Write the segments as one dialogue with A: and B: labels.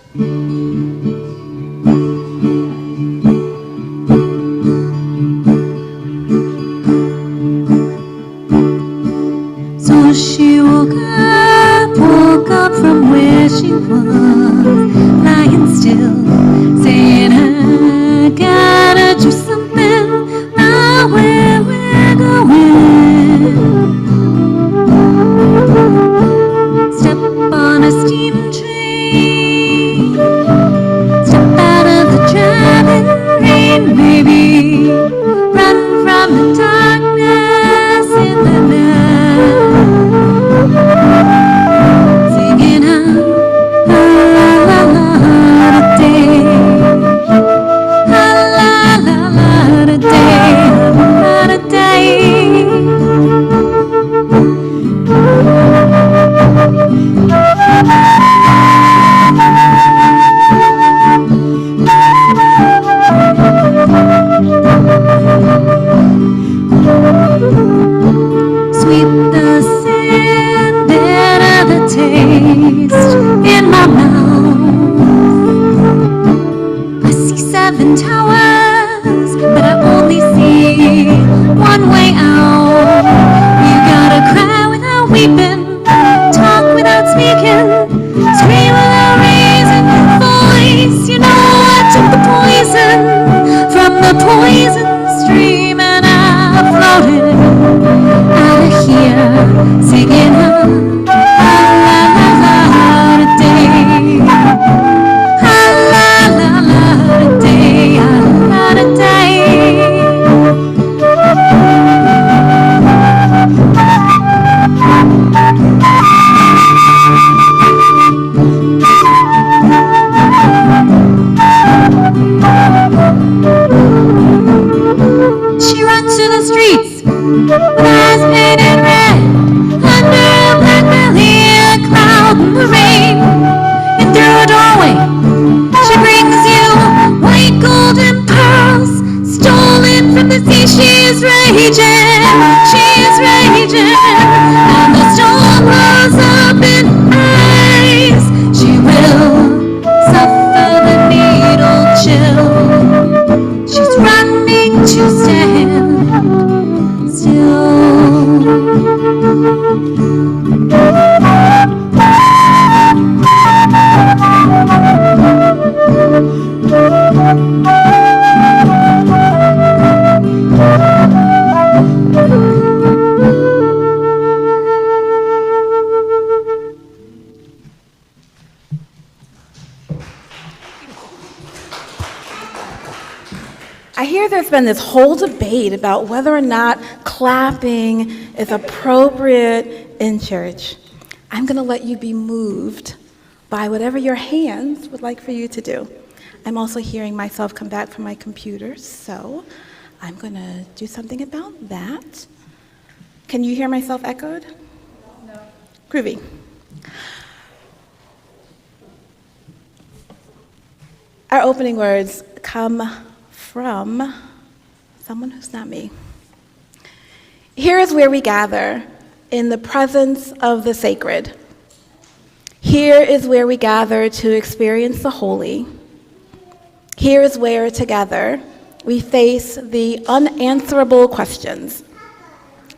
A: So she woke up from where she was, lying still, saying, I gotta do something, now where we're going. Step on a steam train, step out of the driving rain, baby, run from the darkness in the night. Singing a la la la day, la la la la day, la day. Sweet the sand, bitter the taste in my mouth. I see 7 towers, but I only see one way out. You gotta cry without weeping, talk without speaking, scream without raising your voice. You know I took the poison from the poison stream, and I floated out of here, singing la la la la day, la la la la day, la day. She runs to the streets with eyes painted red, under a black belly, a cloud in the rain. And through a doorway, she brings you white golden pearls, stolen from the sea. She is raging, and the storm blows up in eyes. She will suffer the needle chill. She's running to stand still.
B: I hear there's been this whole debate about whether or not clapping is appropriate in church. I'm going to let you be moved by whatever your hands would like for you to do. I'm also hearing myself come back from my computer, so I'm going to do something about that. Can you hear myself echoed? No. Groovy. Our opening words come from someone who's not me. Here is where we gather in the presence of the sacred. Here is where we gather to experience the holy. Here is where together we face the unanswerable questions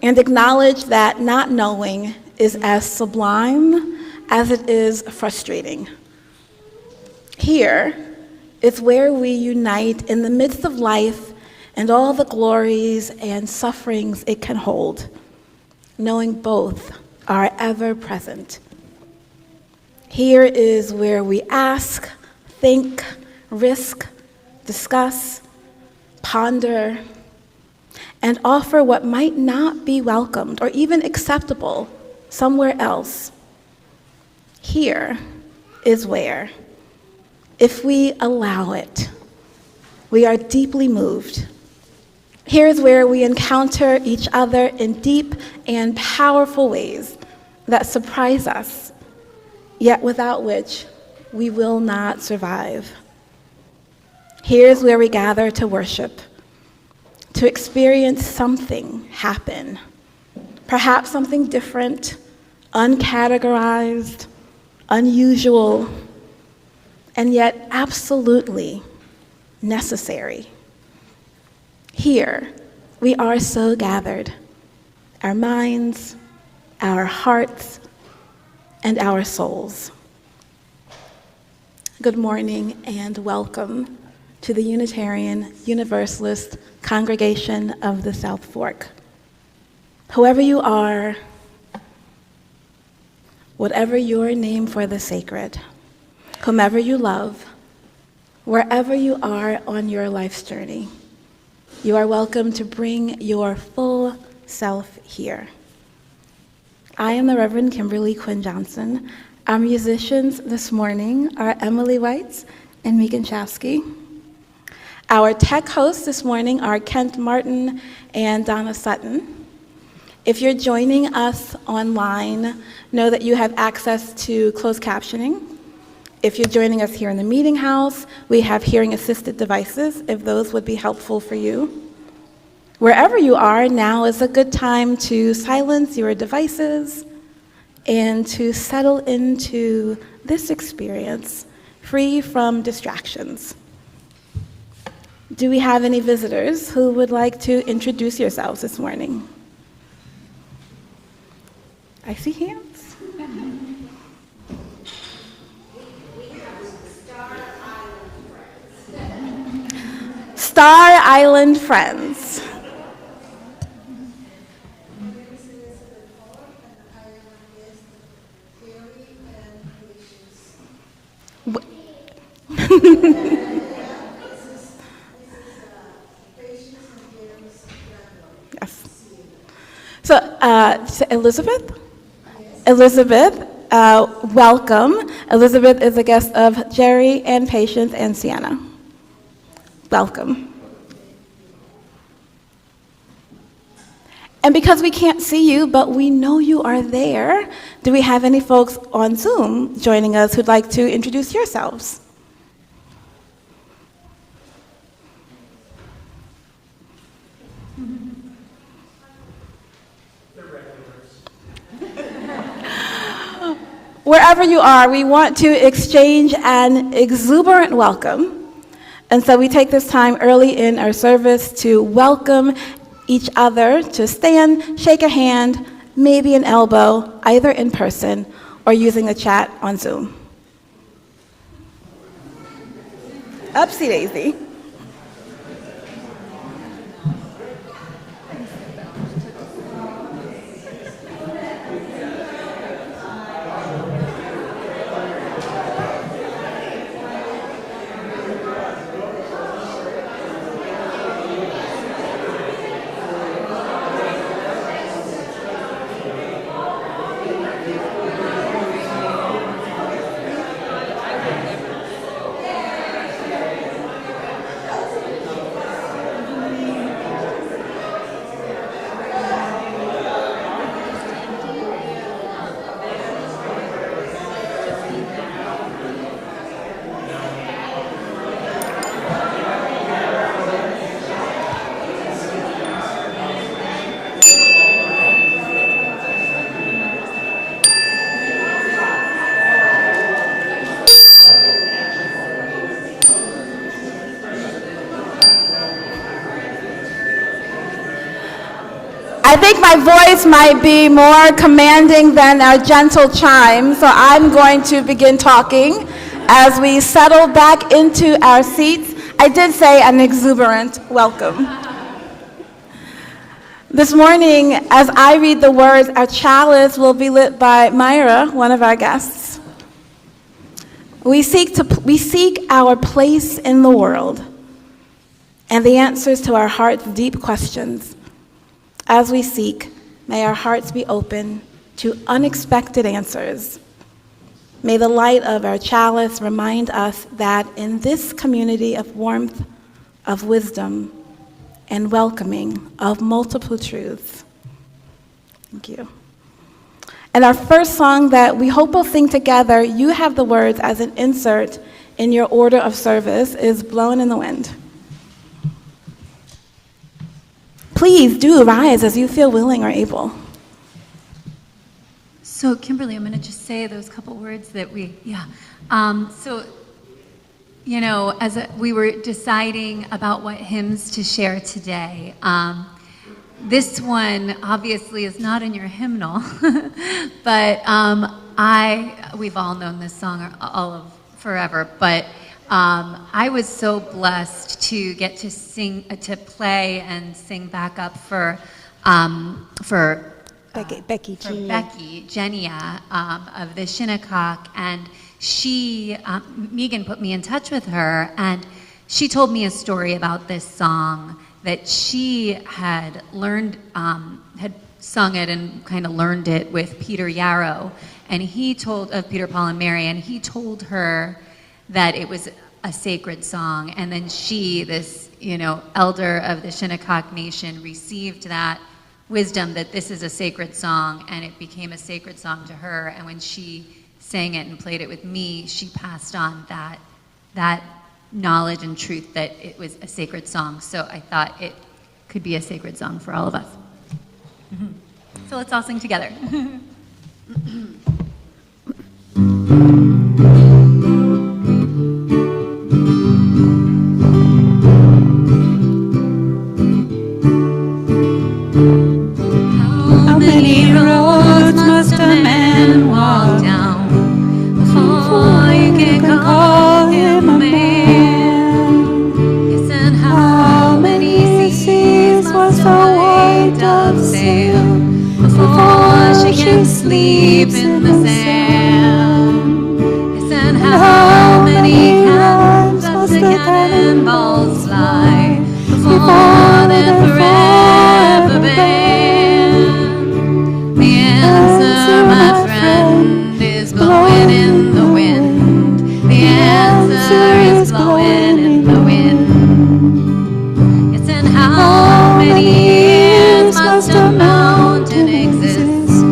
B: and acknowledge that not knowing is as sublime as it is frustrating. Here is where we unite in the midst of life and all the glories and sufferings it can hold, knowing both are ever present. Here is where we ask, think, risk, discuss, ponder, and offer what might not be welcomed or even acceptable somewhere else. Here is where, if we allow it, we are deeply moved. Here is where we encounter each other in deep and powerful ways that surprise us, yet without which we will not survive. Here's where we gather to worship, to experience something happen, perhaps something different, uncategorized, unusual, and yet absolutely necessary. Here, we are so gathered, our minds, our hearts, and our souls. Good morning and welcome to the Unitarian Universalist Congregation of the South Fork. Whoever you are, whatever your name for the sacred, whomever you love, wherever you are on your life's journey, you are welcome to bring your full self here. I am the Rev Kimberly Quinn Johnson. Our musicians this morning are Emily Weitz and Megan Shafsky. Our tech hosts this morning are Kent Martin and Donna Sutton. If you're joining us online, know that you have access to closed captioning. If you're joining us here in the meeting house, we have hearing-assisted devices, if those would be helpful for you. Wherever you are, now is a good time to silence your devices and to settle into this experience, free from distractions. Do we have any visitors who would like to introduce yourselves this morning? I see hands. Star Island Friends. Yes. So Elizabeth? Elizabeth, welcome. Elizabeth is a guest of Jerry and Patience and Sienna. Welcome. And because we can't see you, but we know you are there, do we have any folks on Zoom joining us who'd like to introduce yourselves? Wherever you are, we want to exchange an exuberant welcome. And so we take this time early in our service to welcome each other, to stand, shake a hand, maybe an elbow, either in person or using the chat on Zoom. Upsy daisy. I think my voice might be more commanding than our gentle chime, so I'm going to begin talking as we settle back into our seats. I did say an exuberant welcome. This morning, as I read the words, our chalice will be lit by Myra, one of our guests. We seek our place in the world and the answers to our heart's deep questions. As we seek, may our hearts be open to unexpected answers. May the light of our chalice remind us that in this community of warmth, of wisdom, and welcoming of multiple truths. Thank you. And our first song that we hope we'll sing together, you have the words as an insert in your order of service, is Blown in the Wind. Please do rise as you feel willing or able.
A: So Kimberly, I'm going to just say those couple words that so as we were deciding about what hymns to share today, this one obviously is not in your hymnal, but we've all known this song all of forever, but I was so blessed to get to sing, to play and sing backup for
B: Becky
A: Genia of the Shinnecock, and she, Megan put me in touch with her, and she told me a story about this song that she had learned, had sung it and kind of learned it with Peter Yarrow, and he told, of Peter, Paul, and Mary, and he told her that it was a sacred song, and then she, this, elder of the Shinnecock Nation, received that wisdom that this is a sacred song, and it became a sacred song to her, and when she sang it and played it with me, she passed on that knowledge and truth that it was a sacred song. So I thought it could be a sacred song for all of us. So let's all sing together.
C: How many roads must a man walk down before you can call him a man?
A: Yes, and
C: How many seas must a white dove sail before she can sleep in the sand?
A: Yes, and
C: How many times must the cannonballs fly before they're forever banned?
A: The answer, my friend, is blowing in the wind. The answer is blowing in the wind. Yes, and how many years must a mountain exist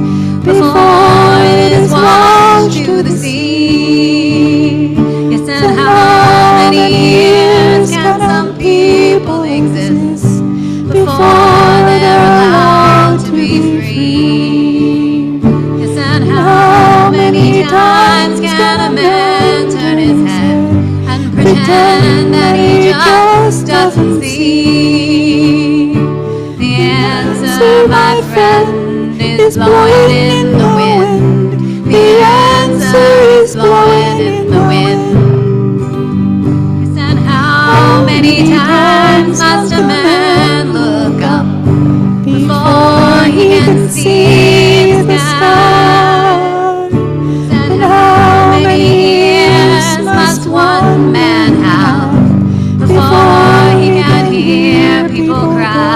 A: before it is washed to the sea? Yes, and how many years can some people exist before they're allowed to be free? Yes, and how many times can a man turn his head and pretend that he just doesn't see? The answer, my friend, is blowing in the wind. The answer is blowing in the wind. Yes, and how many times must a man look up before he can see the sky? And how many years must one man have before he can hear people cry?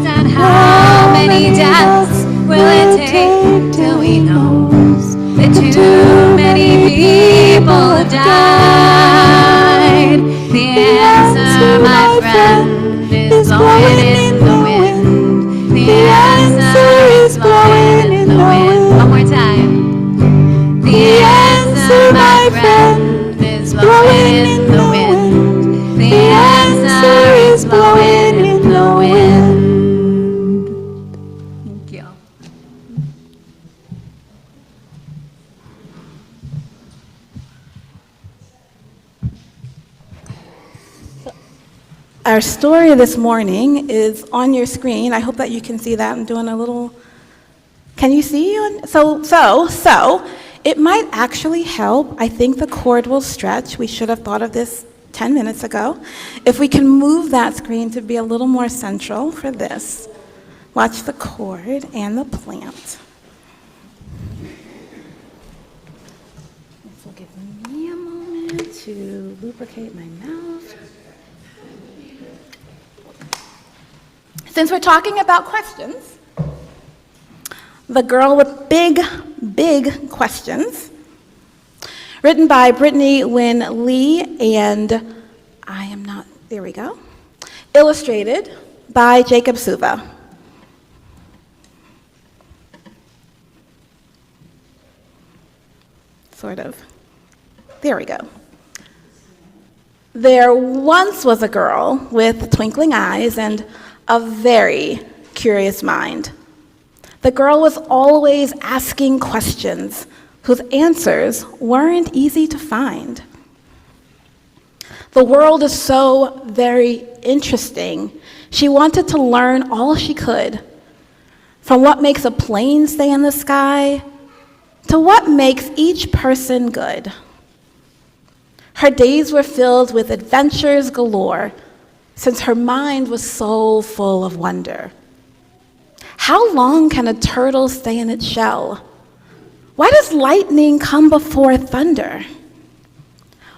A: And how many deaths will it take till he knows that too many people have died? The answer, my friend, is blowing in the wind. The answer is blowing in the wind. One more time. The answer, my friend, is blowing in the wind. The answer is blowing in the wind. Thank you.
B: Our story this morning is on your screen. I hope that you can see that. I'm doing a little, can you see? So, it might actually help. I think the cord will stretch. We should have thought of this 10 minutes ago. If we can move that screen to be a little more central for this. Watch the cord and the plant. This will give me a moment to lubricate my mouth. Since we're talking about questions, The Girl with Big, Big Questions, written by Brittany Wynn Lee, and there we go, illustrated by Jacob Suva. Sort of. There we go. There once was a girl with twinkling eyes and a very curious mind. The girl was always asking questions whose answers weren't easy to find. The world is so very interesting. She wanted to learn all she could, from what makes a plane stay in the sky to what makes each person good. Her days were filled with adventures galore, since her mind was so full of wonder. How long can a turtle stay in its shell? Why does lightning come before thunder?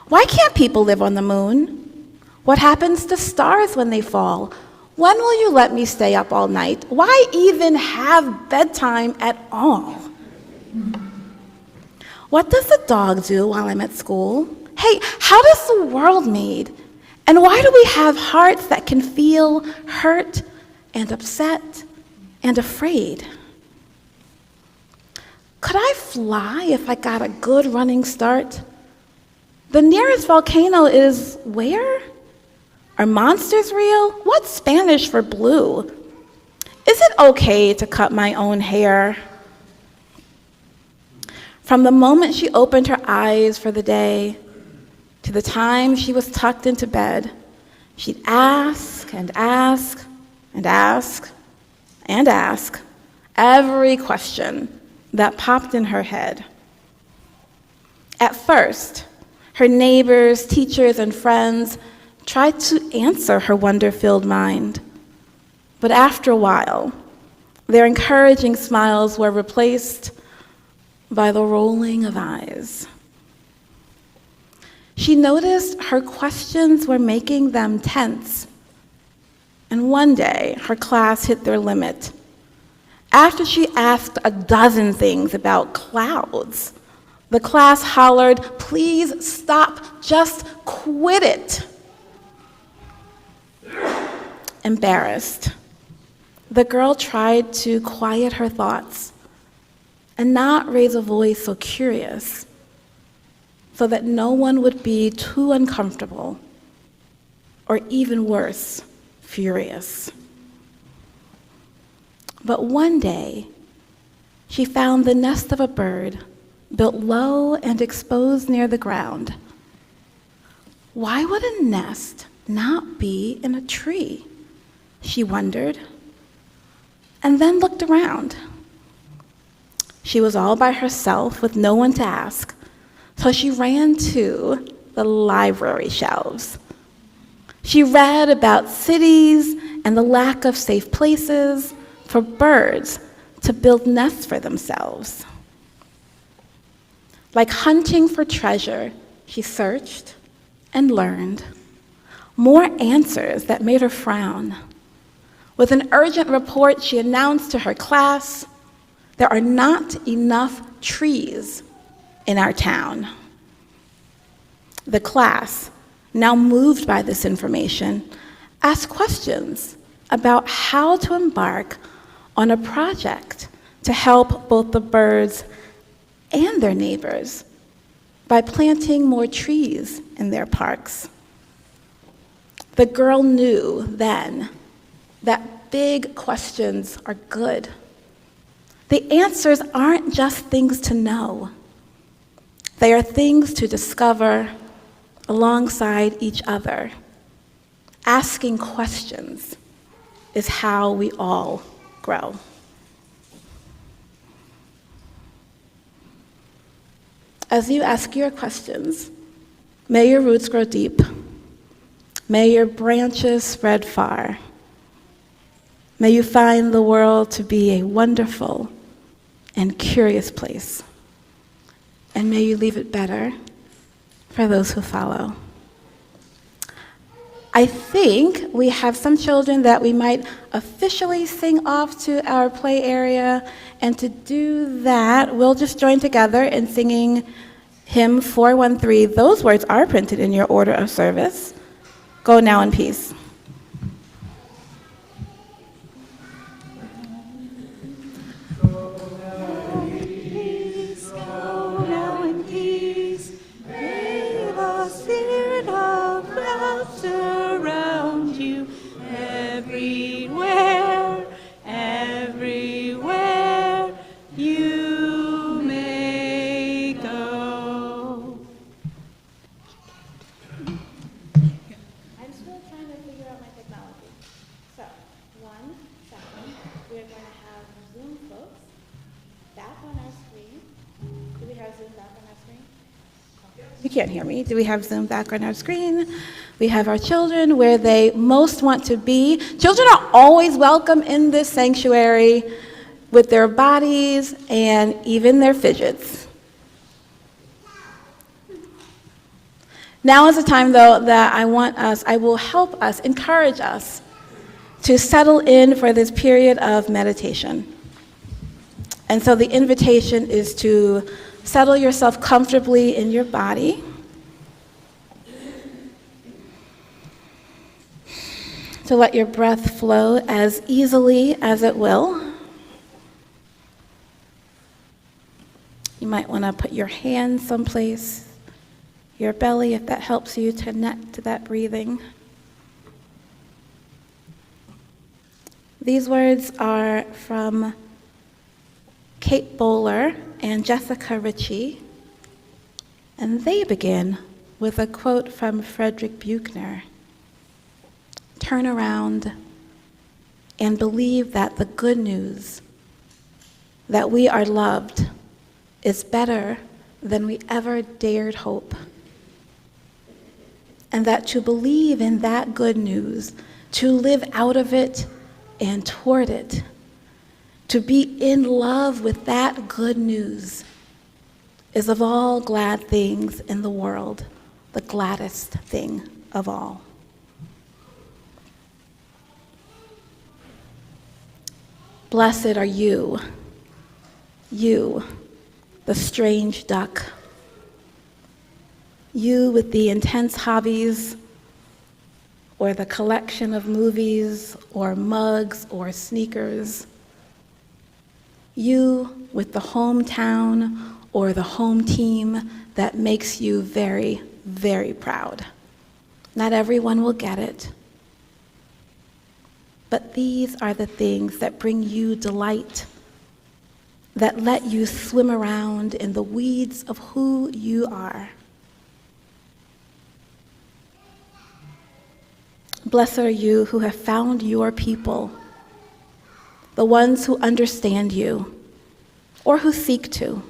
B: Why can't people live on the moon? What happens to stars when they fall? When will you let me stay up all night? Why even have bedtime at all? What does the dog do while I'm at school? Hey, how does the world made? And why do we have hearts that can feel hurt and upset and afraid? Could I fly if I got a good running start? The nearest volcano is where? Are monsters real? What's Spanish for blue? Is it okay to cut my own hair? From the moment she opened her eyes for the day to the time she was tucked into bed, she'd ask and ask and ask and ask every question that popped in her head. At first, her neighbors, teachers, and friends tried to answer her wonder-filled mind. But after a while, their encouraging smiles were replaced by the rolling of eyes. She noticed her questions were making them tense. And one day, her class hit their limit. After she asked a dozen things about clouds, the class hollered, "Please stop, just quit it." Embarrassed, the girl tried to quiet her thoughts and not raise a voice so curious, so that no one would be too uncomfortable, or even worse, furious. But one day, she found the nest of a bird built low and exposed near the ground. Why would a nest not be in a tree? She wondered, and then looked around. She was all by herself with no one to ask, so she ran to the library shelves. She read about cities and the lack of safe places for birds to build nests for themselves. Like hunting for treasure, she searched and learned more answers that made her frown. With an urgent report, she announced to her class, "There are not enough trees in our town." The class, now moved by this information, asked questions about how to embark on a project to help both the birds and their neighbors by planting more trees in their parks. The girl knew then that big questions are good. The answers aren't just things to know. They are things to discover alongside each other. Asking questions is how we all grow. As you ask your questions, may your roots grow deep. May your branches spread far. May you find the world to be a wonderful and curious place. And may you leave it better for those who follow. I think we have some children that we might officially sing off to our play area. And to do that, we'll just join together in singing hymn 413. Those words are printed in your order of service. Go now in peace. Zoom back on our screen? You can't hear me. Do we have Zoom back on our screen? We have our children where they most want to be. Children are always welcome in this sanctuary with their bodies and even their fidgets. Now is the time, though, that I will help us, encourage us to settle in for this period of meditation. And so the invitation is to settle yourself comfortably in your body. To let your breath flow as easily as it will. You might want to put your hand someplace, your belly, if that helps you to connect to that breathing. These words are from Kate Bowler and Jessica Ritchie, and they begin with a quote from Frederick Buechner. Turn around and believe that the good news that we are loved is better than we ever dared hope. And that to believe in that good news, to live out of it and toward it, to be in love with that good news is of all glad things in the world, the gladdest thing of all. Blessed are you, the strange duck, you with the intense hobbies, or the collection of movies, or mugs, or sneakers, you with the hometown or the home team that makes you very, very proud. Not everyone will get it, but these are the things that bring you delight, that let you swim around in the weeds of who you are. Blessed are you who have found your people, the ones who understand you or who seek to,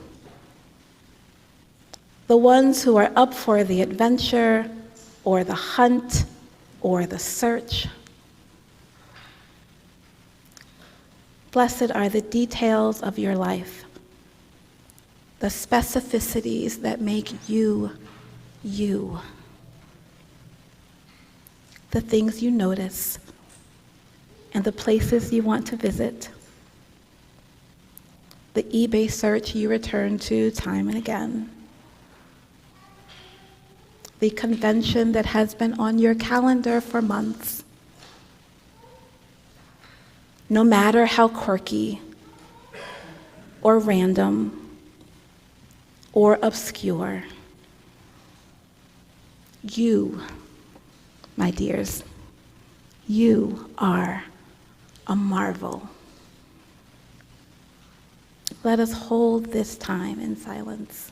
B: the ones who are up for the adventure or the hunt or the search. Blessed are the details of your life, the specificities that make you, you. The things you notice and the places you want to visit, the eBay search you return to time and again, the convention that has been on your calendar for months. No matter how quirky or random or obscure, you, my dears, you are a marvel. Let us hold this time in silence.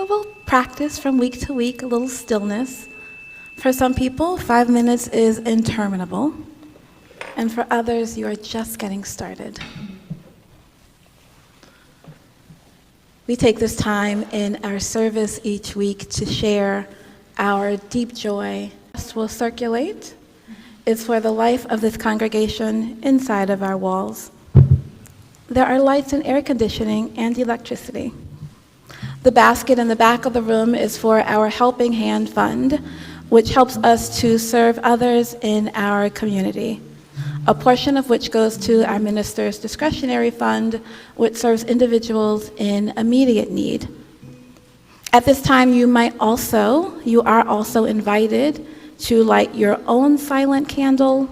B: So we'll practice from week to week a little stillness. For some people, 5 minutes is interminable. And for others, you are just getting started. We take this time in our service each week to share our deep joy. Will circulate. It's for the life of this congregation inside of our walls. There are lights and air conditioning and electricity. The basket in the back of the room is for our Helping Hand Fund, which helps us to serve others in our community, a portion of which goes to our minister's discretionary fund, which serves individuals in immediate need. At this time, you are also invited to light your own silent candle.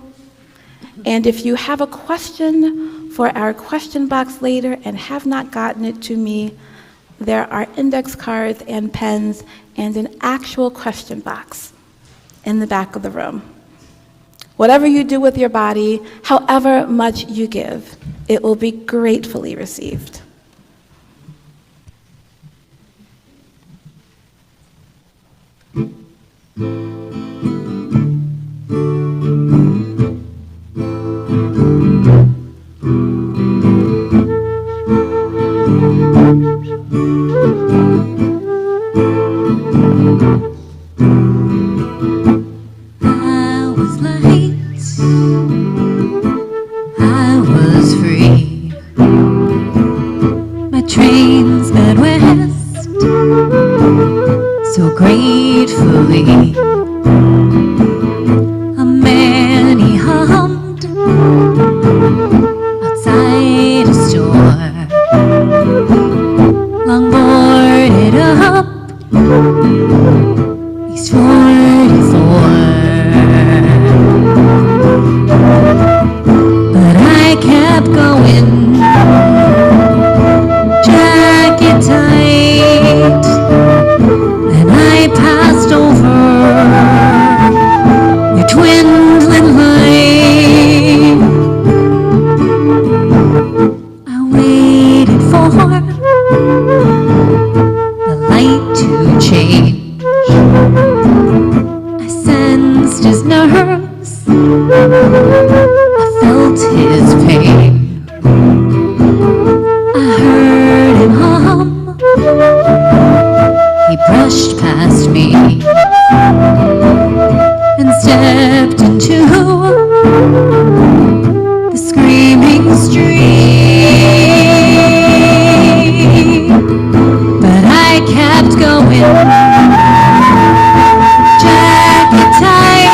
B: And if you have a question for our question box later and have not gotten it to me, there are index cards and pens and an actual question box in the back of the room. Whatever you do with your body, however much you give, it will be gratefully received.
A: I was light, I was free. My train sped west, so gratefully. A man he hummed outside a store, long boarded up, he's 44. But I kept going, jacket tight, and I passed over your dwindling light. I waited for the light to change. I sensed his nerves, I felt his pain. I heard him hum, he brushed past me and stepped into the screaming street. But I kept going, jacket tight,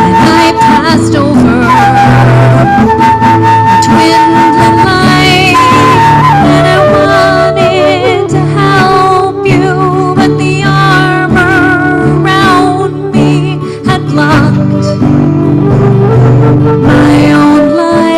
A: and I passed over a dwindling light. And I wanted to help you, but the armor around me had blocked my own light.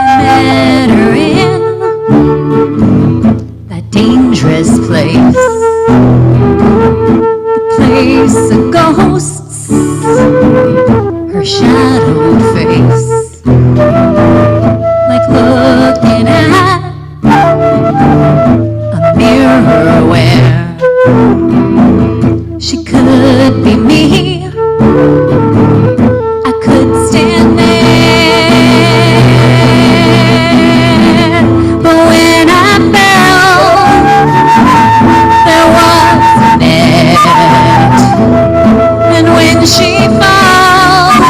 A: I met her in that dangerous place, the place of ghosts, her shadowed face, like looking at a mirror where she could be me. I could stand there, but when I fell, there was a net, and when she falls,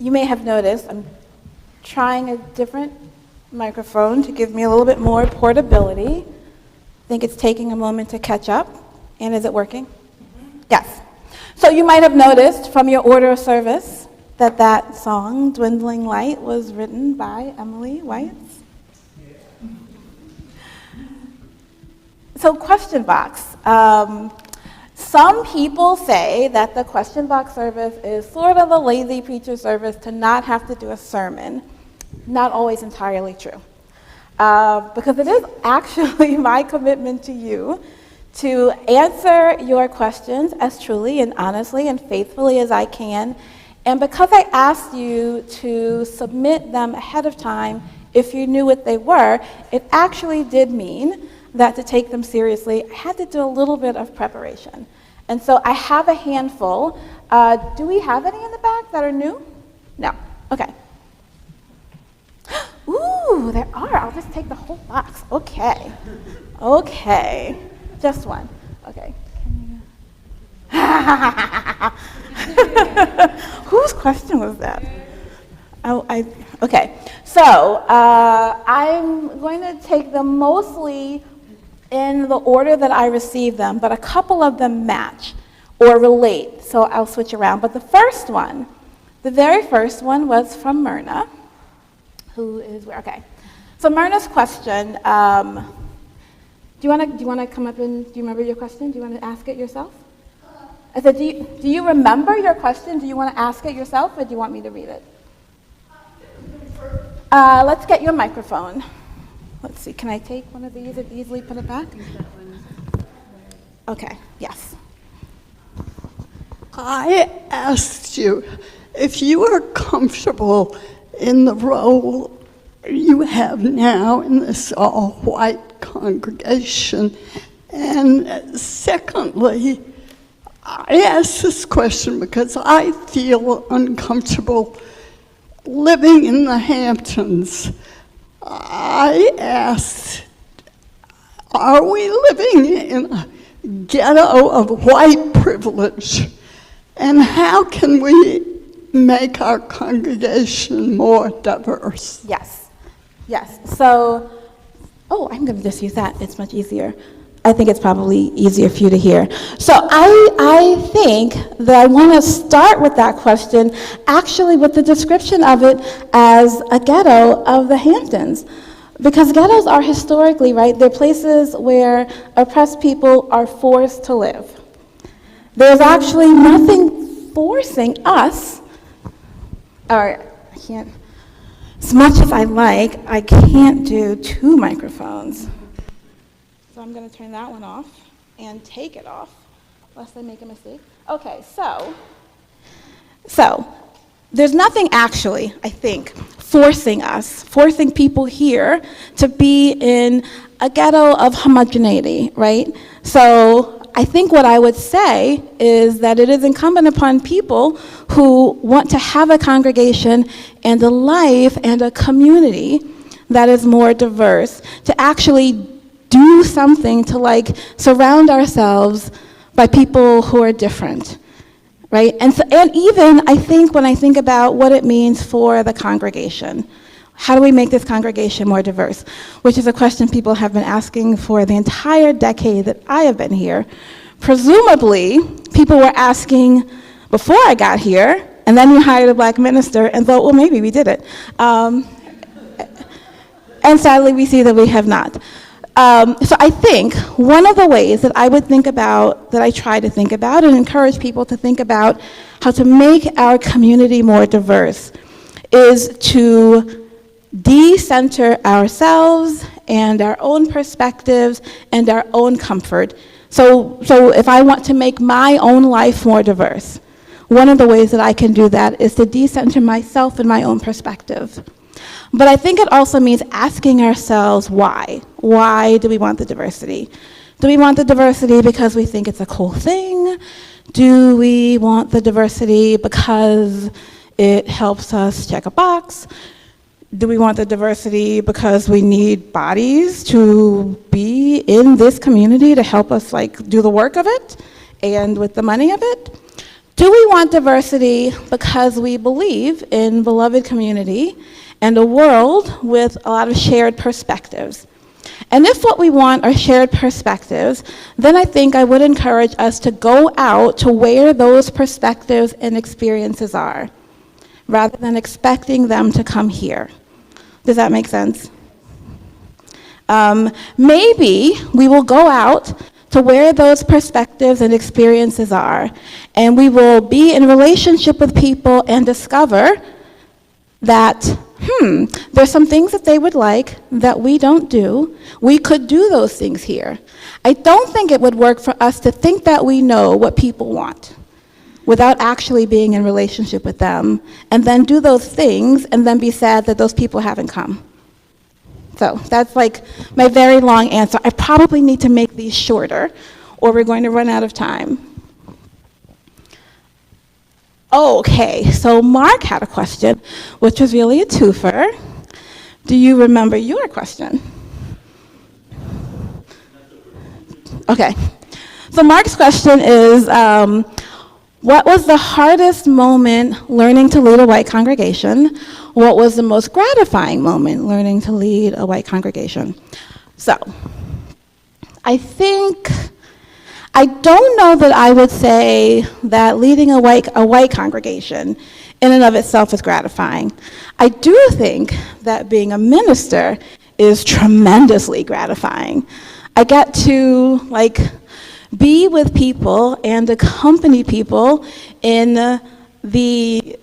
B: you may have noticed I'm trying a different microphone to give me a little bit more portability. I think it's taking a moment to catch up. And is it working? Yes. So you might have noticed from your order of service that that song, Dwindling Light, was written by Emily White. So question box. Some people say that the question box service is sort of a lazy preacher service to not have to do a sermon. Not always entirely true. Because it is actually my commitment to you to answer your questions as truly and honestly and faithfully as I can. And because I asked you to submit them ahead of time, if you knew what they were, it actually did mean that to take them seriously, I had to do a little bit of preparation. And so I have a handful. Do we have any in the back that are new? No. Okay. Ooh, there are. I'll just take the whole box. Okay. Okay. Just one. Okay. Whose question was that? Okay. So I'm going to take them mostly in the order that I received them, but a couple of them match or relate, so I'll switch around. But the very first one was from Myrna, who is where? Okay. So Myrna's question, do you want to come up and, do you remember your question? Do you want to ask it yourself? I said, do you remember your question? Do you want to ask it yourself, or do you want me to read it? Let's get your microphone. Let's see, can I take one of these and easily put it back? Okay, yes.
D: I asked you if you are comfortable in the role you have now in this all-white congregation. And secondly, I asked this question because I feel uncomfortable living in the Hamptons. I asked, are we living in a ghetto of white privilege? And how can we make our congregation more diverse?
B: Yes. So, I'm going to just use that. It's much easier. I think it's probably easier for you to hear. So I think that I want to start with that question actually with the description of it as a ghetto of the Hamptons. Because ghettos are historically, right, they're places where oppressed people are forced to live. There's actually nothing forcing us, or I can't, as much as I like, I can't do two microphones. So I'm going to turn that one off and take it off, lest I make a mistake. Okay, so there's nothing actually, I think, forcing people here to be in a ghetto of homogeneity, right? So I think what I would say is that it is incumbent upon people who want to have a congregation and a life and a community that is more diverse to actually do something to surround ourselves by people who are different, right? And even I think when I think about what it means for the congregation, how do we make this congregation more diverse? Which is a question people have been asking for the entire decade that I have been here. Presumably, people were asking before I got here, and then you hired a black minister and thought, well, maybe we did it. And sadly, we see that we have not. So I think one of the ways that I would think about, that I try to think about and encourage people to think about how to make our community more diverse is to de-center ourselves and our own perspectives and our own comfort. So if I want to make my own life more diverse, one of the ways that I can do that is to de-center myself and my own perspective. But I think it also means asking ourselves why. Why do we want the diversity? Do we want the diversity because we think it's a cool thing? Do we want the diversity because it helps us check a box? Do we want the diversity because we need bodies to be in this community to help us do the work of it and with the money of it? Do we want diversity because we believe in beloved community and a world with a lot of shared perspectives? And if what we want are shared perspectives, then I think I would encourage us to go out to where those perspectives and experiences are, rather than expecting them to come here. Does that make sense? Maybe we will go out to where those perspectives and experiences are, and we will be in relationship with people and discover that, there's some things that they would like that we don't do. We could do those things here. I don't think it would work for us to think that we know what people want without actually being in relationship with them, and then do those things and then be sad that those people haven't come. So that's like my very long answer. I probably need to make these shorter, or we're going to run out of time. Okay, so Mark had a question, which was really a twofer. Do you remember your question? Okay, so Mark's question is, what was the hardest moment learning to lead a white congregation? What was the most gratifying moment learning to lead a white congregation? So, I don't know that I would say that leading a white congregation in and of itself is gratifying. I do think that being a minister is tremendously gratifying. I get to be with people and accompany people in the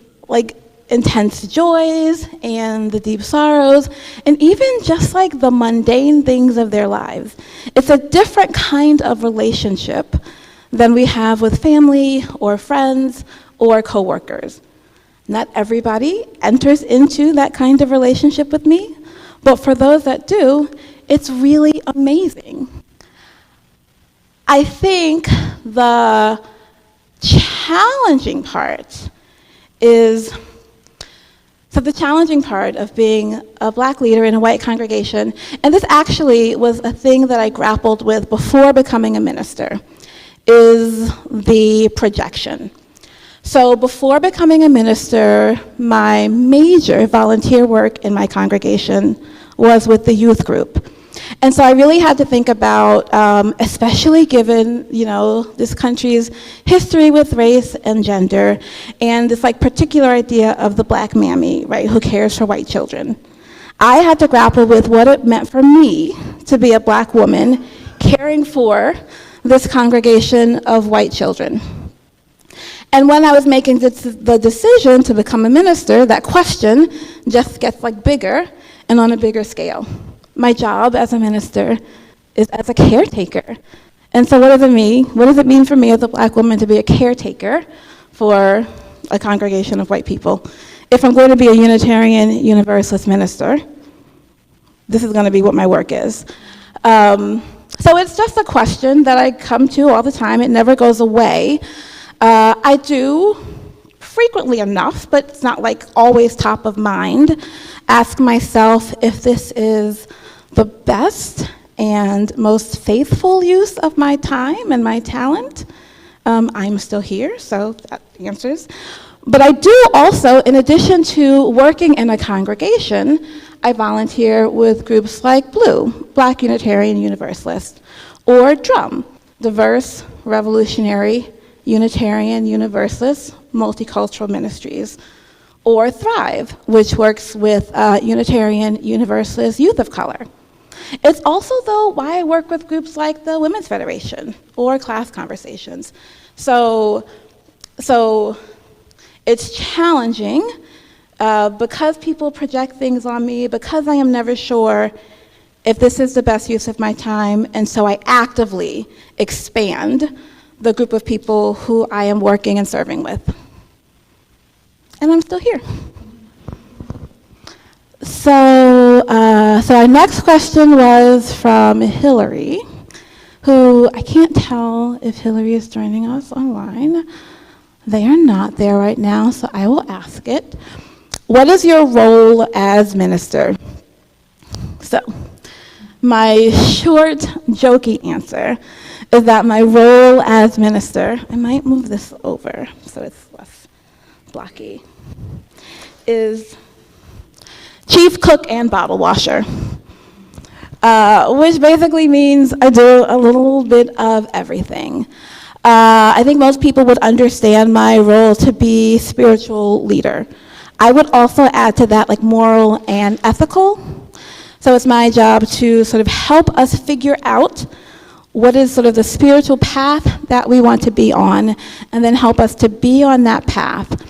B: intense joys and the deep sorrows, and even just the mundane things of their lives. It's a different kind of relationship than we have with family or friends or coworkers. Not everybody enters into that kind of relationship with me, but for those that do, it's really amazing. I think the challenging part of being a Black leader in a white congregation, and this actually was a thing that I grappled with before becoming a minister, is the projection. So before becoming a minister, my major volunteer work in my congregation was with the youth group. And so I really had to think about, especially given, this country's history with race and gender, and this particular idea of the Black mammy, right, who cares for white children. I had to grapple with what it meant for me to be a Black woman caring for this congregation of white children. And when I was making the decision to become a minister, that question just gets bigger and on a bigger scale. My job as a minister is as a caretaker. And so what does it mean? What does it mean for me as a Black woman to be a caretaker for a congregation of white people? If I'm going to be a Unitarian Universalist minister, this is going to be what my work is. So it's just a question that I come to all the time. It never goes away. I do frequently enough, but it's not always top of mind, ask myself if this is the best and most faithful use of my time and my talent. I'm still here, so that answers. But I do also, in addition to working in a congregation, I volunteer with groups like BLUE, Black Unitarian Universalist, or DRUM, Diverse Revolutionary Unitarian Universalist Multicultural Ministries, or THRIVE, which works with Unitarian Universalist Youth of Color. It's also, though, why I work with groups like the Women's Federation or Class Conversations. So it's challenging because people project things on me, because I am never sure if this is the best use of my time, and so I actively expand the group of people who I am working and serving with. And I'm still here. So our next question was from Hillary, who I can't tell if Hillary is joining us online. They are not there right now, so I will ask it. What is your role as minister? So, my short, jokey answer is that my role as minister, I might move this over so it's less blocky, is chief cook and bottle washer, which basically means I do a little bit of everything. I think most people would understand my role to be spiritual leader. I would also add to that like moral and ethical. So it's my job to sort of help us figure out what is sort of the spiritual path that we want to be on, and then help us to be on that path.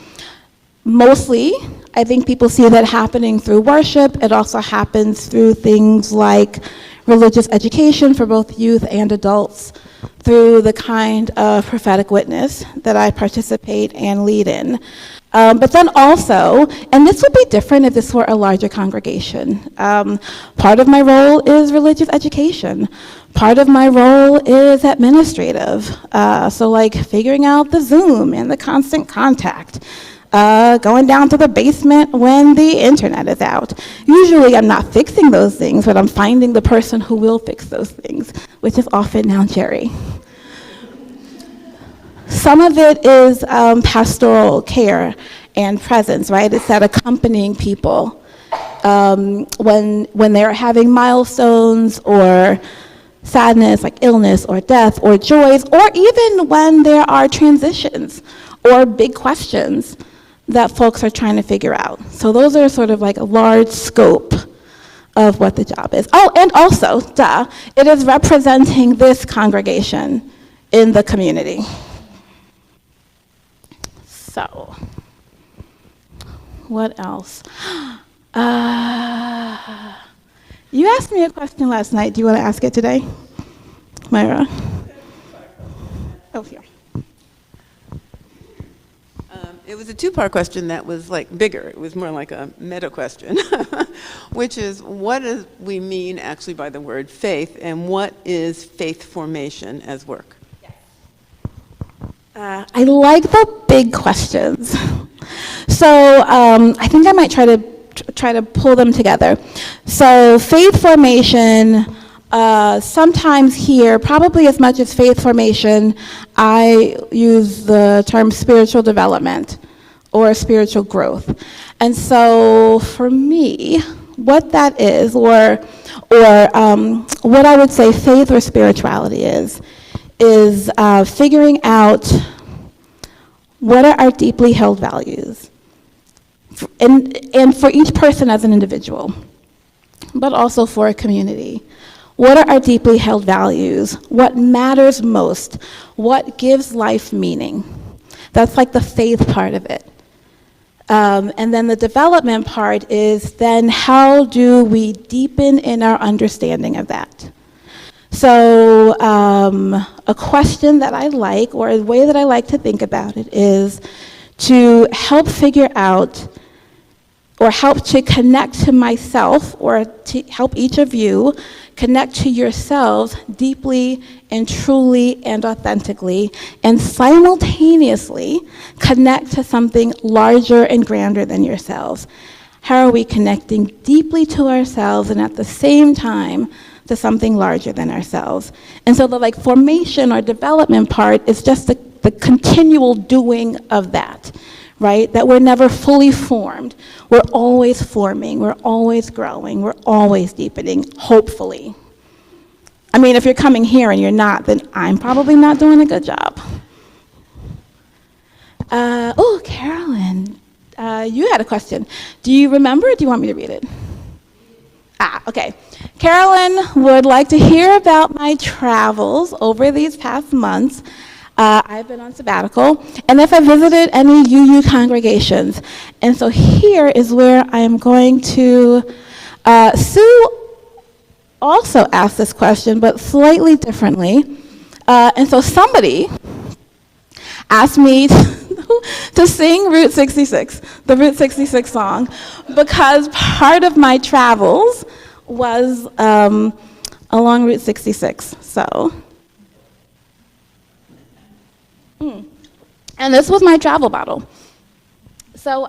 B: Mostly, I think people see that happening through worship. It also happens through things like religious education for both youth and adults, through the kind of prophetic witness that I participate and lead in. But then also, and this would be different if this were a larger congregation, part of my role is religious education. Part of my role is administrative, so like figuring out the Zoom and the constant contact, going down to the basement when the internet is out. Usually I'm not fixing those things, but I'm finding the person who will fix those things, which is often now Jerry. Some of it is pastoral care and presence, right? It's that accompanying people when they're having milestones or sadness, like illness or death or joys, or even when there are transitions or big questions that folks are trying to figure out. So those are sort of like a large scope of what the job is. Oh, and also, it is representing this congregation in the community. So, what else? You asked me a question last night. Do you want to ask it today, Myra? Oh, here.
E: It was a two-part question that was like bigger. It was more like a meta question, which is what do we mean actually by the word faith, and what is faith formation as work?
B: I like the big questions. So I think I might try to pull them together. So faith formation, sometimes here, probably as much as faith formation, I use the term spiritual development or spiritual growth. And so for me, what that is, or what I would say faith or spirituality is figuring out what are our deeply held values, and for each person as an individual, but also for a community. What are our deeply held values? What matters most? What gives life meaning? That's like the faith part of it. And then the development part is then how do we deepen in our understanding of that? So a question that I like, or a way that I like to think about it, is to help figure out, or help to connect to myself, or to help each of you connect to yourselves deeply and truly and authentically, and simultaneously connect to something larger and grander than yourselves. How are we connecting deeply to ourselves and at the same time to something larger than ourselves? And so the formation or development part is just the continual doing of that, right? That we're never fully formed. We're always forming, we're always growing, we're always deepening, hopefully. I mean, if you're coming here and you're not, then I'm probably not doing a good job. Oh, Carolyn, you had a question. Do you remember, or do you want me to read it? Okay. Carolyn would like to hear about my travels over these past months. I've been on sabbatical, and if I visited any UU congregations. And so here is where I am going to, Sue also asked this question, but slightly differently. And so somebody asked me to sing Route 66, the Route 66 song, because part of my travels was along Route 66, so. And this was my travel bottle. So,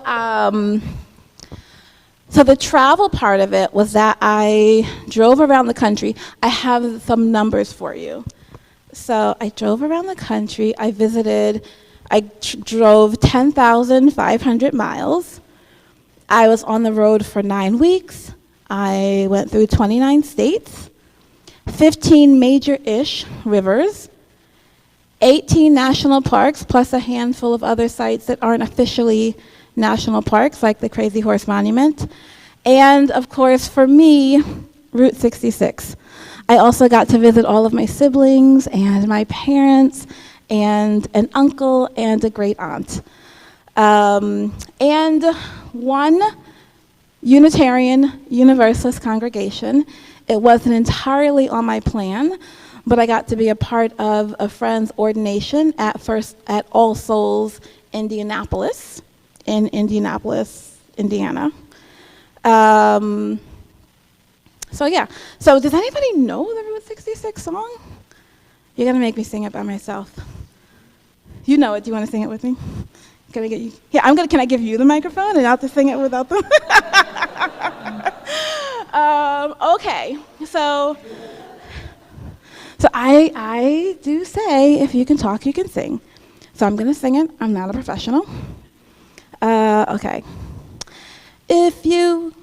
B: so the travel part of it was that I drove around the country. I have some numbers for you. So I drove around the country. I drove 10,500 miles. I was on the road for 9 weeks. I went through 29 states, 15 major-ish rivers, 18 national parks, plus a handful of other sites that aren't officially national parks, like the Crazy Horse Monument. And of course, for me, Route 66. I also got to visit all of my siblings and my parents and an uncle and a great aunt. And one Unitarian Universalist congregation. It wasn't entirely on my plan, but I got to be a part of a friend's ordination at All Souls Indianapolis, in Indianapolis, Indiana. So yeah, so does anybody know the Route 66 song? You're gonna make me sing it by myself. You know it, do you wanna sing it with me? Can I get you? Yeah, can I give you the microphone and I'll have to sing it without them? Okay, so I do say if you can talk, you can sing. So I'm gonna sing it, I'm not a professional. Okay. If you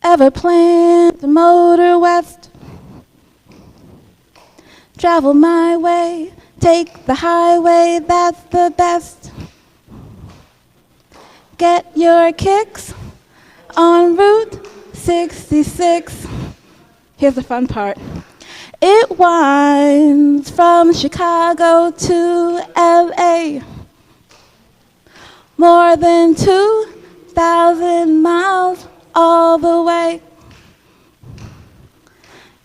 B: ever plan to motor west, travel my way, take the highway, that's the best. Get your kicks on Route 66. Here's the fun part. It winds from Chicago to LA. More than 2,000 miles all the way.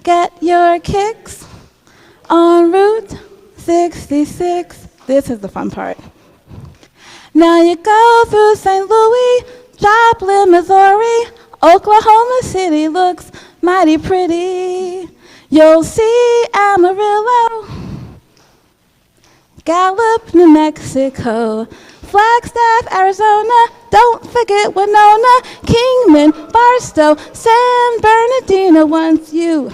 B: Get your kicks on Route 66. This is the fun part. Now you go through St. Louis, Joplin, Missouri, Oklahoma City looks mighty pretty. You'll see Amarillo, Gallup, New Mexico, Flagstaff, Arizona, don't forget Winona, Kingman, Barstow, San Bernardino. Once you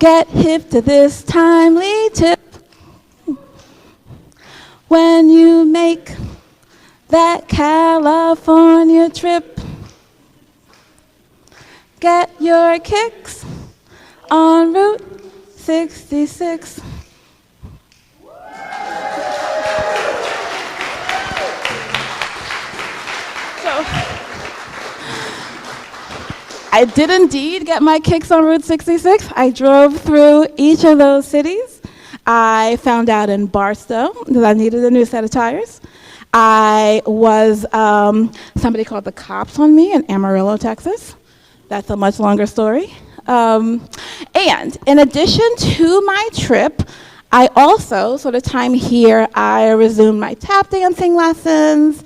B: get hip to this timely tip, when you make that California trip, get your kicks on Route 66. I did indeed get my kicks on Route 66. I drove through each of those cities. I found out in Barstow that I needed a new set of tires. I was, somebody called the cops on me in Amarillo, Texas. That's a much longer story. And in addition to my trip, I also, sort of time here, I resumed my tap dancing lessons.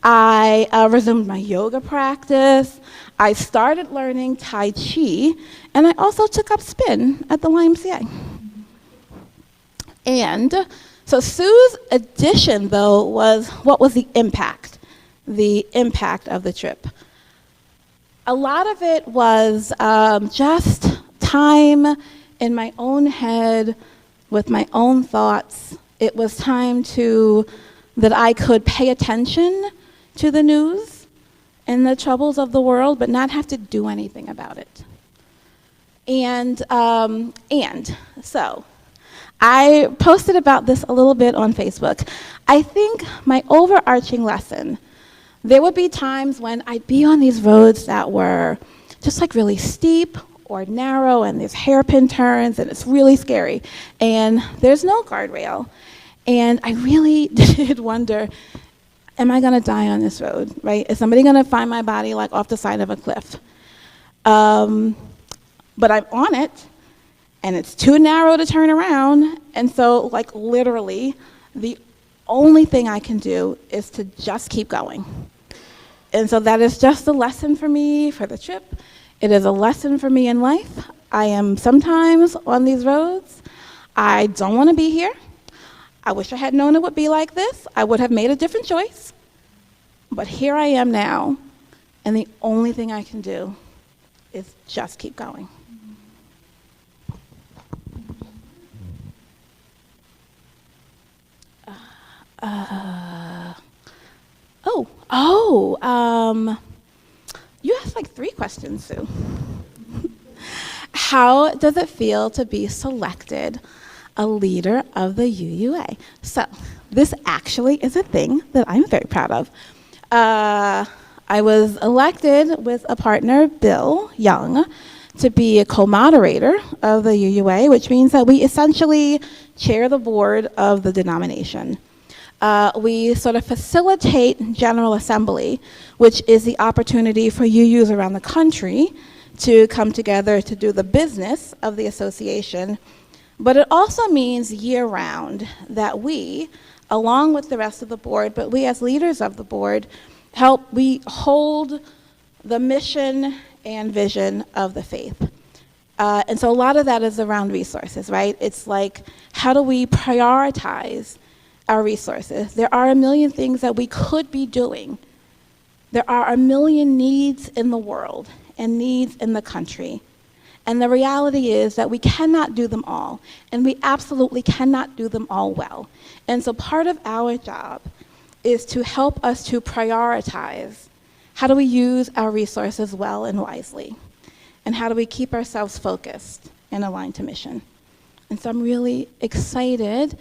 B: I resumed my yoga practice. I started learning Tai Chi, and I also took up spin at the YMCA. And so Sue's addition, though, was what was the impact of the trip? A lot of it was just time in my own head with my own thoughts. It was time that I could pay attention to the news and the troubles of the world, but not have to do anything about it. And so I posted about this a little bit on Facebook. I think my overarching lesson, there would be times when I'd be on these roads that were just like really steep or narrow, and there's hairpin turns, and it's really scary, and there's no guardrail. And I really did wonder, am I gonna die on this road, right? Is somebody gonna find my body like off the side of a cliff? But I'm on it, and it's too narrow to turn around, and so like literally, the only thing I can do is to just keep going. And so that is just a lesson for me for the trip. It is a lesson for me in life. I am sometimes on these roads. I don't want to be here. I wish I had known it would be like this. I would have made a different choice. But here I am now, and the only thing I can do is just keep going. You asked like 3 questions, Sue. How does it feel to be selected a leader of the UUA? So this actually is a thing that I'm very proud of. I was elected with a partner, Bill Young, to be a co-moderator of the UUA, which means that we essentially chair the board of the denomination. We sort of facilitate General Assembly, which is the opportunity for UUs around the country to come together to do the business of the association. But it also means year-round that we, along with the rest of the board, but we as leaders of the board, we hold the mission and vision of the faith. And so a lot of that is around resources, right? It's like, how do we prioritize our resources? There are a million things that we could be doing. There are a million needs in the world and needs in the country. And the reality is that we cannot do them all, and we absolutely cannot do them all well. And so part of our job is to help us to prioritize how do we use our resources well and wisely, and how do we keep ourselves focused and aligned to mission. And so I'm really excited.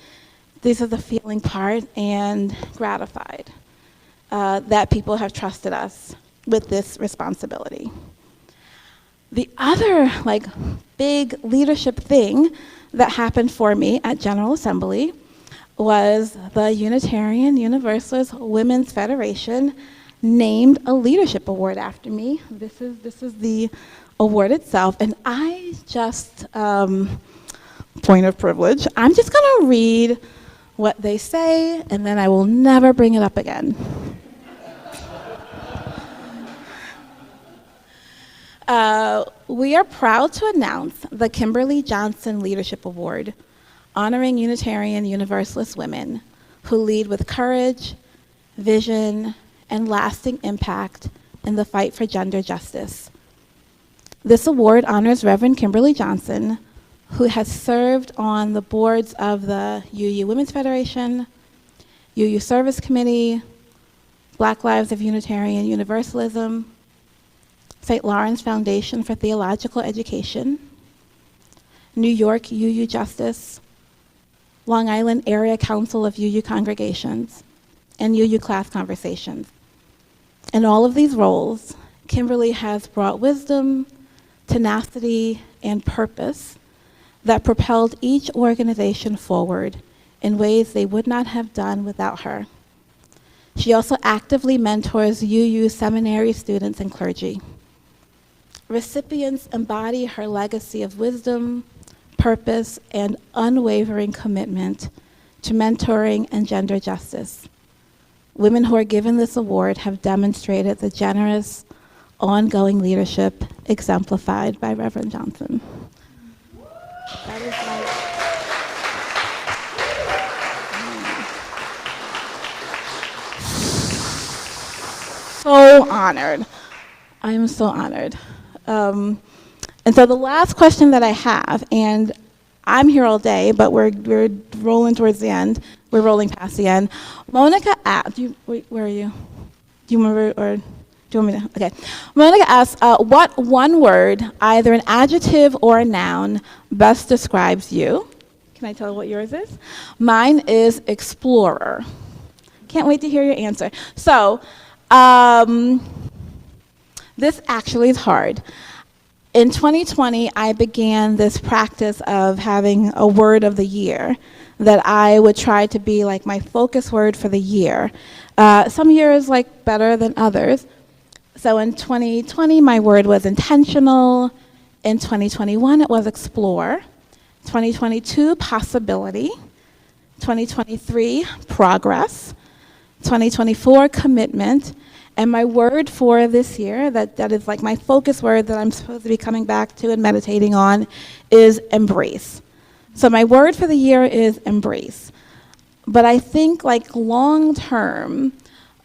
B: This is the feeling part, and gratified that people have trusted us with this responsibility. The other big leadership thing that happened for me at General Assembly was the Unitarian Universalist Women's Federation named a leadership award after me. This is the award itself, and I just, point of privilege, I'm just gonna read what they say, and then I will never bring it up again. We are proud to announce the Kimberly Johnson Leadership Award, honoring Unitarian Universalist women who lead with courage, vision, and lasting impact in the fight for gender justice. This award honors Rev Kimberly Johnson, who has served on the boards of the UU Women's Federation, UU Service Committee, Black Lives of Unitarian Universalism, St. Lawrence Foundation for Theological Education, New York UU Justice, Long Island Area Council of UU Congregations, and UU Class Conversations. In all of these roles, Kimberly has brought wisdom, tenacity, and purpose that propelled each organization forward in ways they would not have done without her. She also actively mentors UU seminary students and clergy. Recipients embody her legacy of wisdom, purpose, and unwavering commitment to mentoring and gender justice. Women who are given this award have demonstrated the generous, ongoing leadership exemplified by Reverend Johnson. That is so honored. I am so honored. And so the last question that I have, and I'm here all day, but we're rolling towards the end. We're rolling past the end. Monica asked, where are you? Do you remember, or do you want me to? Okay. Monica asks, what one word, either an adjective or a noun, best describes you? Can I tell what yours is? Mine is explorer. Can't wait to hear your answer. So, this actually is hard. In 2020, I began this practice of having a word of the year that I would try to be like my focus word for the year. Some years like better than others. So in 2020, my word was intentional. In 2021, it was explore. 2022, possibility. 2023, progress. 2024, commitment. And my word for this year, that is like my focus word that I'm supposed to be coming back to and meditating on, is embrace. So my word for the year is embrace. But I think like long term,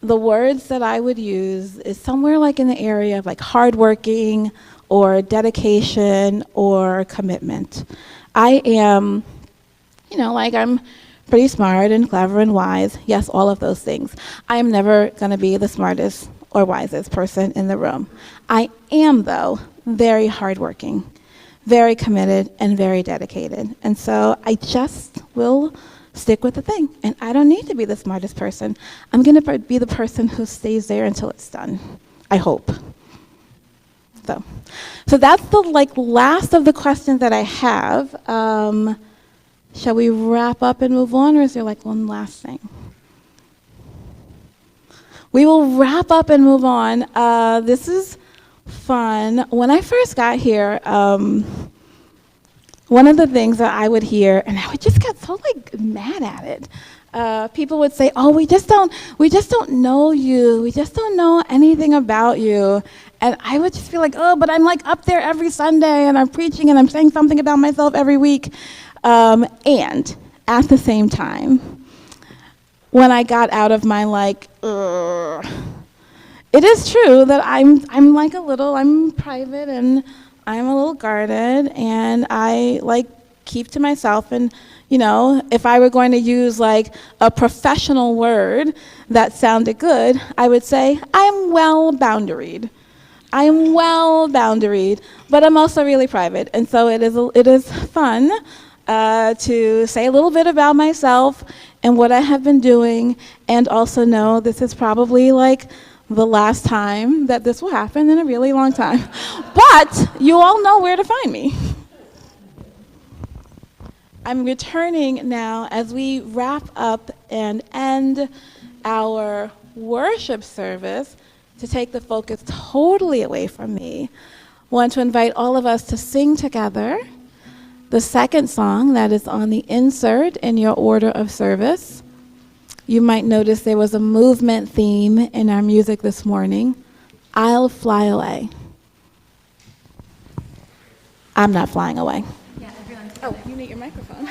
B: the words that I would use is somewhere like in the area of like hardworking or dedication or commitment. I am, I'm pretty smart and clever and wise. Yes, all of those things. I am never going to be the smartest or wisest person in the room. I am, though, very hardworking, very committed, and very dedicated. And so I just will stick with the thing. And I don't need to be the smartest person. I'm going to be the person who stays there until it's done. I hope. So that's the last of the questions that I have. Shall we wrap up and move on, or is there one last thing? We will wrap up and move on. This is fun. When I first got here, one of the things that I would hear, and I would just get so mad at it. People would say, "Oh, we just don't know you. We just don't know anything about you." And I would just be like, "Oh, but I'm up there every Sunday, and I'm preaching, and I'm saying something about myself every week." And at the same time, when I got out of my it is true that I'm private and I'm a little guarded, and I keep to myself. And if I were going to use a professional word that sounded good, I would say I'm well boundaried. I am well boundaried, but I'm also really private, and so it is fun to say a little bit about myself and what I have been doing, and also know this is probably the last time that this will happen in a really long time. But you all know where to find me. I'm returning now as we wrap up and end our worship service to take the focus totally away from me. I want to invite all of us to sing together the second song that is on the insert in your order of service. You might notice there was a movement theme in our music this morning. I'll fly away. I'm not flying away.
A: Yeah, everyone's
B: Oh, you need your microphone.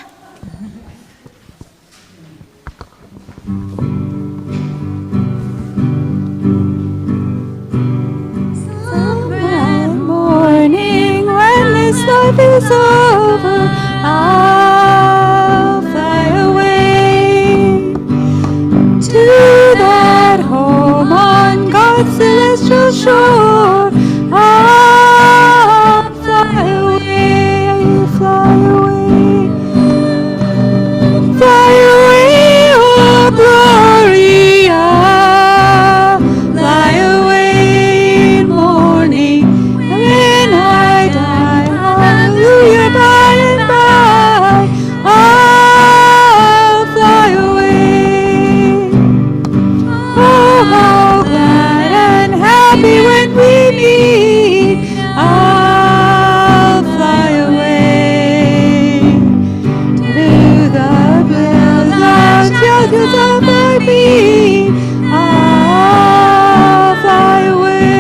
C: One morning when this life is over, I'll fly away to that home on God's celestial shore. I'll fly away, fly away, fly away, oh glory, I'll fly away in morning when I die. Hallelujah, by and by, I'll fly away. Oh, how glad and happy when we meet. I'll fly away to the pleasant shelters of my feet. I'll fly away.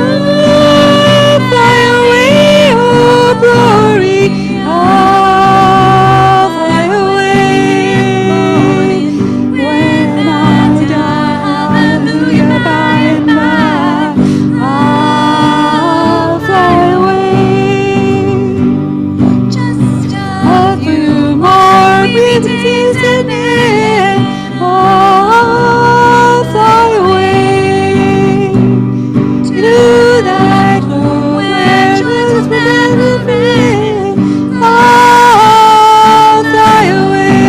C: I'll fly away, oh glory. I'll fly away when I die. Hallelujah, by and by, I'll fly away. Just a few more breaths and then I'll fly away to that home where just never been. I'll fly away.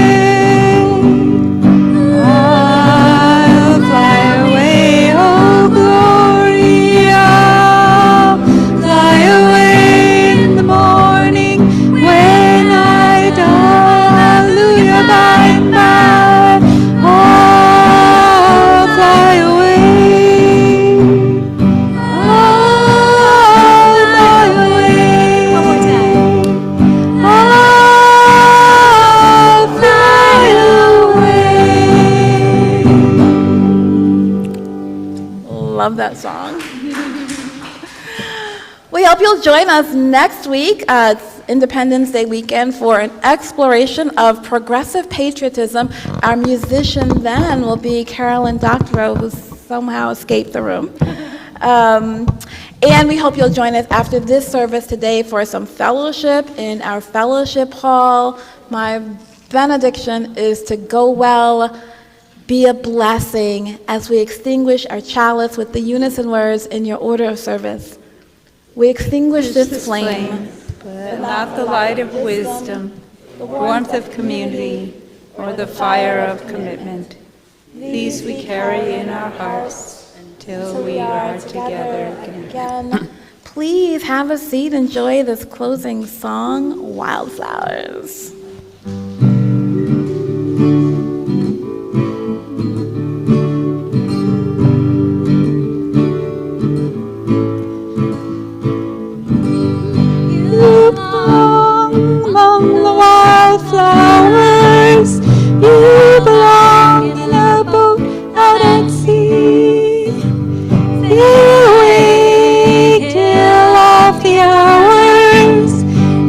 C: I'll fly away, oh glory. I'll fly away in the morning when I die. Hallelujah, by and by, I'll fly away. I'll fly away.
A: One more time.
C: I'll fly away.
B: Love that song. We hope you'll join us next week. It's Independence Day weekend for an exploration of progressive patriotism. Our musician then will be Carolyn Doctorow, who's somehow escaped the room. And we hope you'll join us after this service today for some fellowship in our fellowship hall. My benediction is to go well, be a blessing as we extinguish our chalice with the unison words in your order of service. We extinguish this flame,
C: but not the light of wisdom, the warmth of community, or the fire of commitment. These we carry in our hearts until we are together again.
B: Please have a seat. Enjoy this closing song, Wildflowers.
C: You belong among the wildflowers. You belong in a boat out at sea. You wait till off the hours.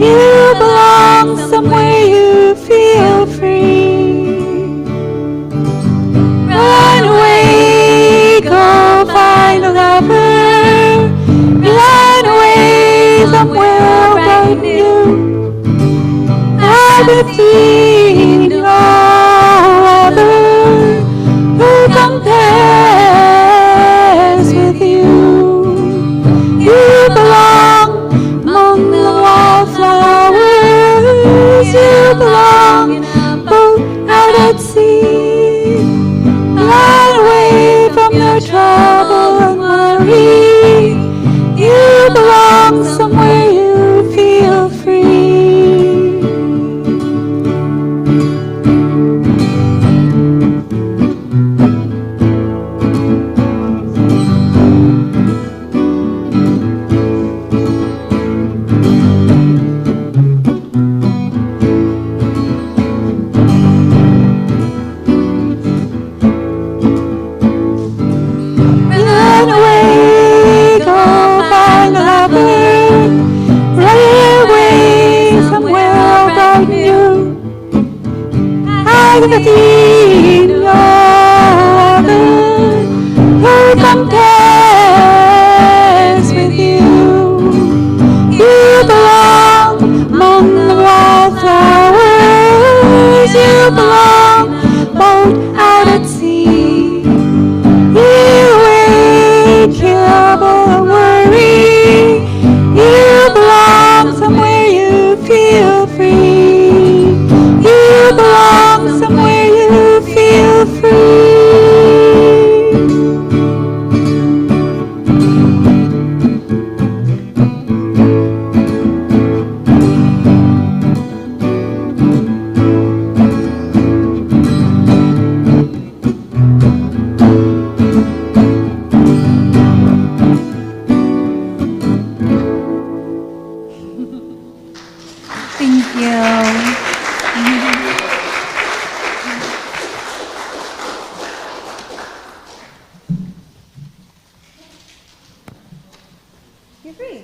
C: You belong somewhere you feel free. Run away, go find a lover. Run away somewhere about you. I've been seeing no other who compares with you. You belong among the wildflowers. You belong in a boat out at sea. Run away from your trouble and worry. You belong somewhere you feel free. Run away, go find a lover. Run away somewhere about you. I've seen no other who compares with you. You belong among the wildflowers. You belong boat out at sea. You wait, trouble and worry. You belong somewhere you feel free. You belong somewhere you feel free. Thank you.
F: You're free.